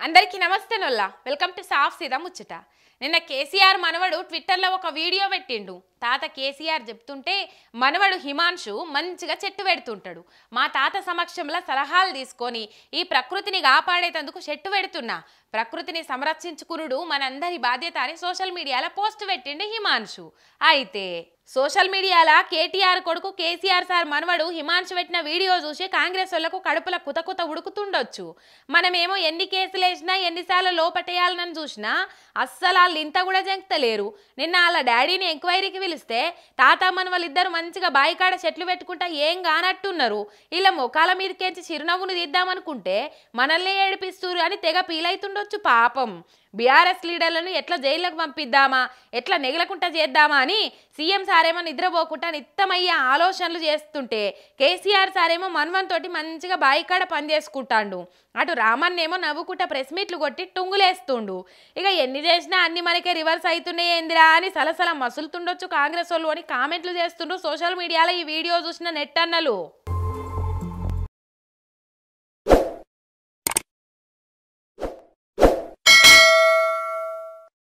అందరికీ నమస్తే నొల్లా welcome to సాఫ్ సీదా ముచ్చట. నిన్న కేసీఆర్ మనవడు ట్విట్టర్లో ఒక వీడియో పెట్టిండు. తాత కేసీఆర్ చెప్తుంటే మనవడు హిమాంశు మంచిగా చెట్టు పెడుతుంటాడు. మా తాత సమక్షంలో సలహాలు తీసుకొని ఈ ప్రకృతిని కాపాడేందుకు చెట్టు పెడుతున్నా, ప్రకృతిని సంరక్షించుకునుడు మనందరి బాధ్యత అని సోషల్ మీడియాలో పోస్ట్ పెట్టిండు హిమాంశు. అయితే సోషల్ మీడియాలో కేటీఆర్ కొడుకు కేసీఆర్ సార్ మనవడు హిమాంశు పెట్టిన వీడియో చూసి కాంగ్రెస్ వాళ్ళకు కడుపుల కుత ఉడుకుతుండొచ్చు. మనమేమో ఎన్ని కేసులు వేసినా ఎన్నిసార్లు లోపటేయాలని చూసినా అస్సలు వాళ్ళు ఇంత కూడా జంకుతలేరు. నిన్న వాళ్ళ డాడీని ఎంక్వైరీకి పిలిస్తే తాత మనవలు ఇద్దరు మంచిగా బాయికాడ చెట్లు పెట్టుకుంటా ఏం కానట్టున్నారు. ఇలా మొఖాల మీదకేంచి చిరునవ్వును తీద్దామనుకుంటే మనల్ని ఏడిపిస్తురు అని తెగ పీలైతుండొచ్చు పాపం. బీఆర్ఎస్ లీడర్లను ఎట్లా జైల్లోకి పంపిద్దామా, ఎట్లా నెగలకుండా చేద్దామా అని సీఎం సారేమో నిద్రపోకుండా నిత్తమయ్యే ఆలోచనలు చేస్తుంటే కేసీఆర్ సారేమో మన్వంతోటి మంచిగా బాయికాడ పని చేసుకుంటాండు. అటు రామన్ ఏమో నవ్వుకుంటా ప్రెస్ మీట్లు కొట్టి టుంగులేస్తుండు. ఇక ఎన్ని చేసినా అన్ని మనకే రివర్స్ అవుతున్నాయి ఏందిరా అని సలసల మసులుతుండొచ్చు కాంగ్రెస్ వాళ్ళు అని కామెంట్లు చేస్తుండ్రు సోషల్ మీడియాలో ఈ వీడియో చూసిన నెట్ అన్నలు.